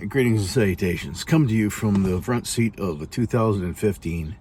Greetings and salutations. Come to you from the front seat of a 2015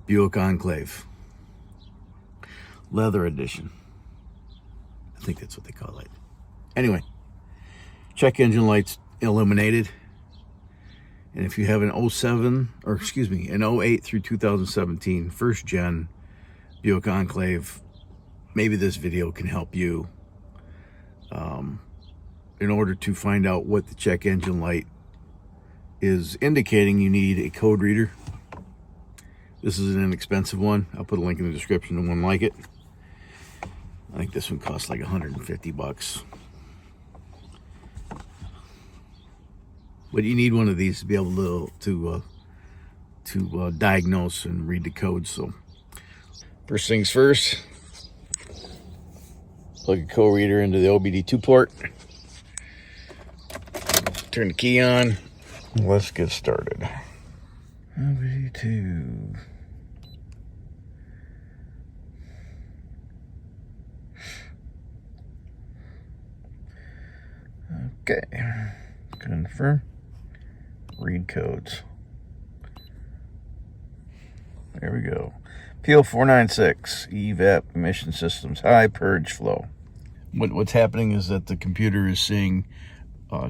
Buick Enclave. Leather edition. I think that's what they call it. Anyway, check engine lights illuminated. And if you have an 08 through 2017 first gen Buick Enclave, maybe this video can help you in order to find out what the check engine light is indicating. You need a code reader. This is an inexpensive one. I'll put a link in the description to one like it. I think this one costs like 150 bucks. But you need one of these to be able to diagnose and read the code. So first things first, plug a code reader into the OBD2 port. Turn the key on. Let's get started. OBD2. Okay. Confirm. Read codes. There we go. P0496 EVAP emission systems, high purge flow. What's happening is that the computer is seeing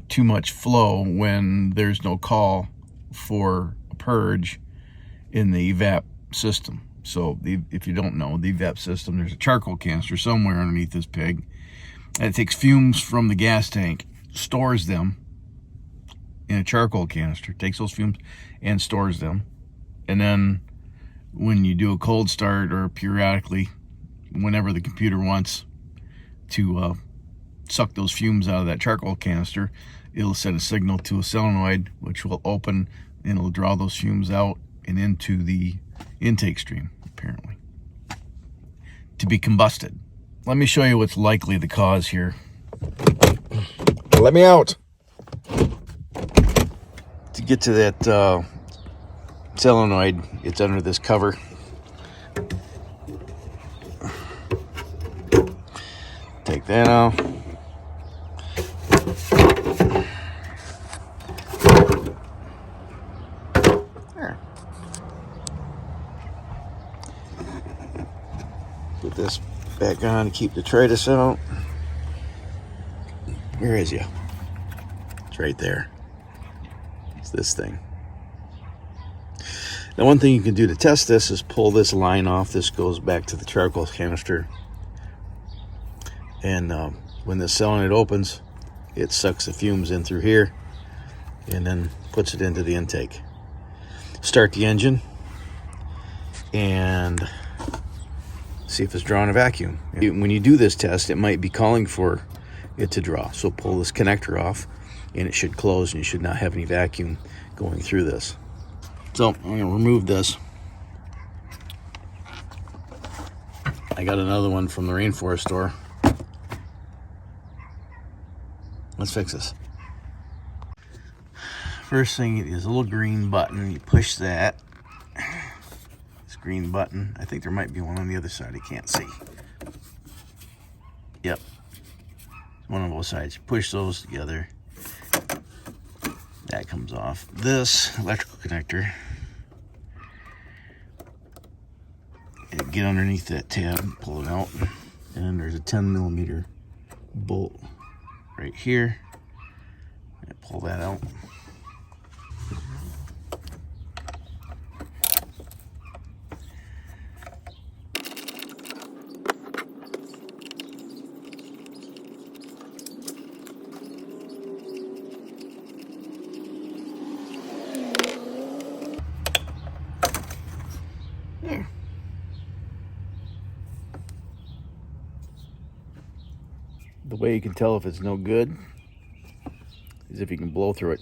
too much flow when there's no call for a purge in the EVAP system. So if you don't know, the EVAP system, there's a charcoal canister somewhere underneath this pig, and it takes fumes from the gas tank, stores them in a charcoal canister, takes those fumes and stores them, and then when you do a cold start or periodically, whenever the computer wants to suck those fumes out of that charcoal canister, it'll send a signal to a solenoid which will open and it'll draw those fumes out and into the intake stream, apparently, to be combusted. Let me show you what's likely the cause here. Let me out. To get to that solenoid, it's under this cover. Take that off. There. Put this back on to keep detritus out. Where is you? It's right there. It's this thing. Now, one thing you can do to test this is pull this line off. This goes back to the charcoal canister. And when the solenoid opens, it sucks the fumes in through here and then puts it into the intake. Start the engine and see if it's drawing a vacuum. When you do this test, it might be calling for it to draw. So pull this connector off and it should close and you should not have any vacuum going through this. So I'm going to remove this. I got another one from the rainforest store. Let's fix this. First thing is a little green button. You push that. This green button. I think there might be one on the other side. I can't see. Yep. One on both sides. You push those together. That comes off. This electrical connector. Get underneath that tab, pull it out, and there's a 10mm bolt right here. And pull that out. There. The way you can tell if it's no good is if you can blow through it.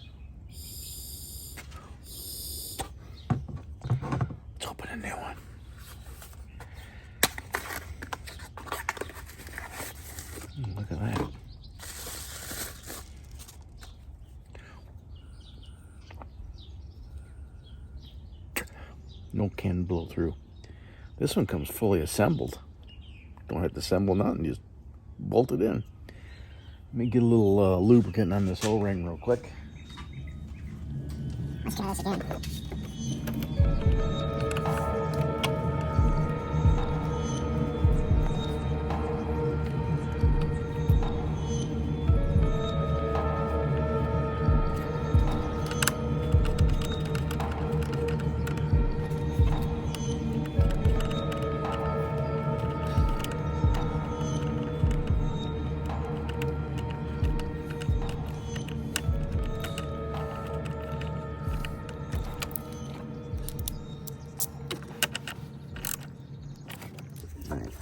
Let's open a new one. Look at that. No can blow through. This one comes fully assembled. Don't have to assemble nothing, just bolt it in. Let me get a little lubricant on this O-ring real quick. Let's try this again.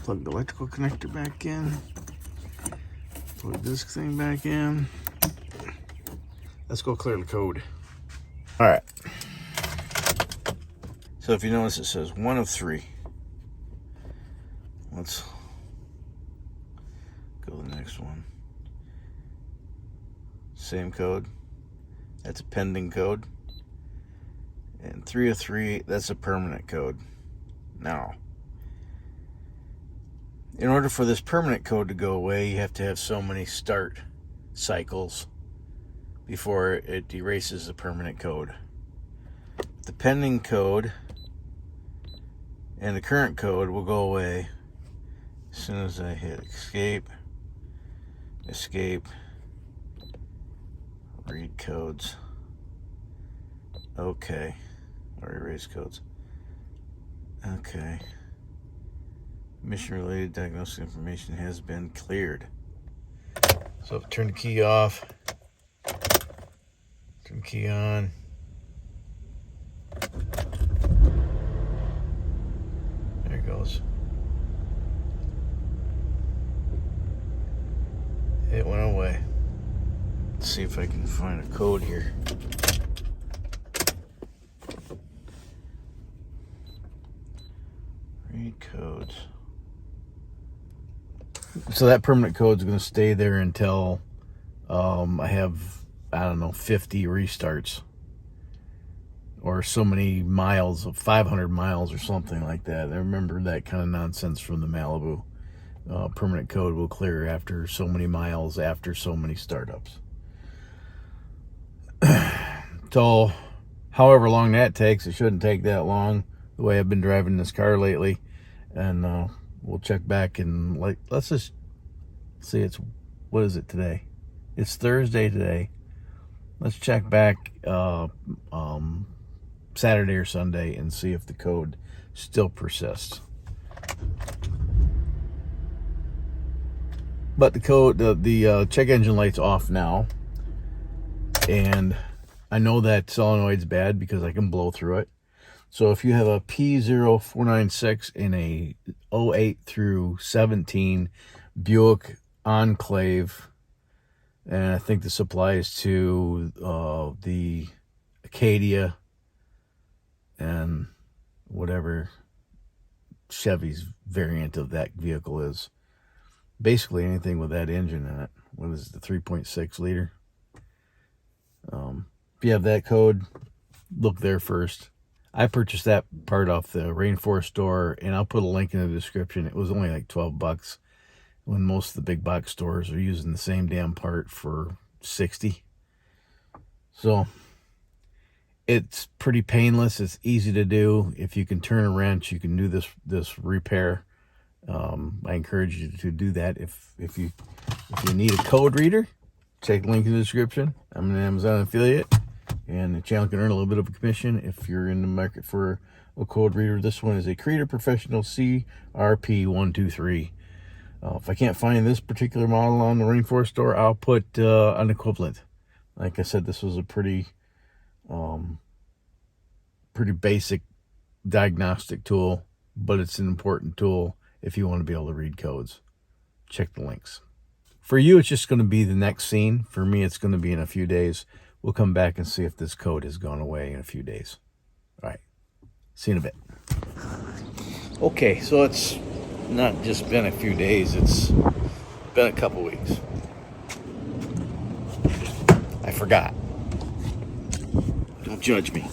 Plug the electrical connector back in. Plug this thing back in. Let's go clear the code. All right. So if you notice, it says 1 of 3. Let's go to the next one. Same code. That's a pending code. And 3 of 3, that's a permanent code. Now, in order for this permanent code to go away, you have to have so many start cycles before it erases the permanent code. The pending code and the current code will go away as soon as I hit escape, read codes. Okay, or erase codes. Okay. Mission-related diagnostic information has been cleared. So turn the key off, turn the key on. There it goes. It went away. Let's see if I can find a code here. Read codes. So that permanent code is going to stay there until I have, I don't know, 50 restarts or so many miles, 500 miles or something like that. I remember that kind of nonsense from the Malibu. Permanent code will clear after so many miles, after so many startups. So however long that takes, it shouldn't take that long the way I've been driving this car lately. And we'll check back and let's just see, what is it today? It's Thursday today. Let's check back Saturday or Sunday and see if the code still persists. But the code, the check engine light's off now, and I know that solenoid's bad because I can blow through it. So if you have a P0496 in a 08 through 17 Buick Enclave, and I think this applies to the Acadia and whatever Chevy's variant of that vehicle is. Basically anything with that engine in it. What is it, the 3.6 liter? If you have that code, look there first. I purchased that part off the Rainforest store, and I'll put a link in the description. It was only like $12 when most of the big box stores are using the same damn part for $60. So it's pretty painless. It's easy to do. If you can turn a wrench, you can do this repair. I encourage you to do that. If you need a code reader, check the link in the description. I'm an Amazon affiliate, and the channel can earn a little bit of a commission if you're in the market for a code reader. This one is a Creator Professional CRP123. If I can't find this particular model on the Rainforest store, I'll put an equivalent. Like I said, this was a pretty basic diagnostic tool, but it's an important tool if you want to be able to read codes. Check the links. For you, it's just going to be the next scene. For me, it's going to be in a few days. We'll come back and see if this code has gone away in a few days. All right. See you in a bit. Okay, so it's not just been a few days. It's been a couple weeks. I forgot. Don't judge me.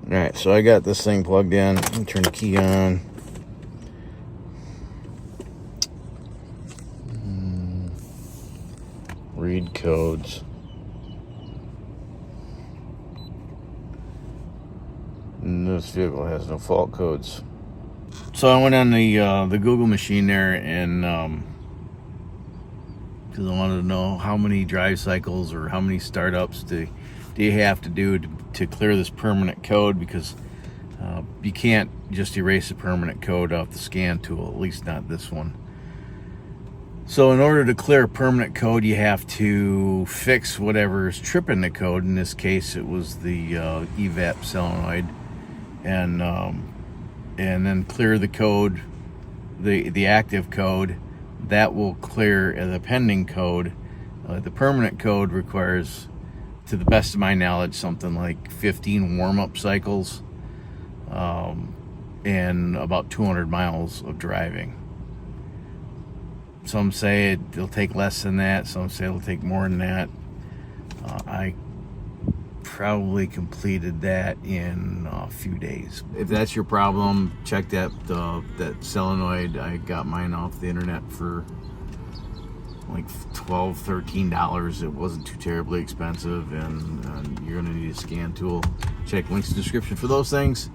All right, so I got this thing plugged in. Let me turn the key on. Read codes. And this vehicle has no fault codes. So I went on the Google machine there, and because I wanted to know how many drive cycles or how many startups do you have to do to clear this permanent code, because you can't just erase the permanent code off the scan tool, at least not this one. So in order to clear a permanent code, you have to fix whatever is tripping the code. In this case, it was the evap solenoid, and then clear the code, the active code. That will clear the pending code. The permanent code requires, to the best of my knowledge, something like 15 warm-up cycles and about 200 miles of driving. Some say it'll take less than that. Some say it'll take more than that. I probably completed that in a few days. If that's your problem, check that solenoid. I got mine off the internet for like $12-13. It wasn't too terribly expensive, and you're gonna need a scan tool. Check links in the description for those things.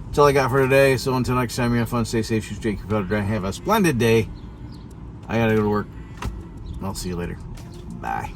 That's all I got for today. So until next time, you have fun, stay safe, shoot straight, keep out of drive, have a splendid day. I gotta go to work. I'll see you later. Bye.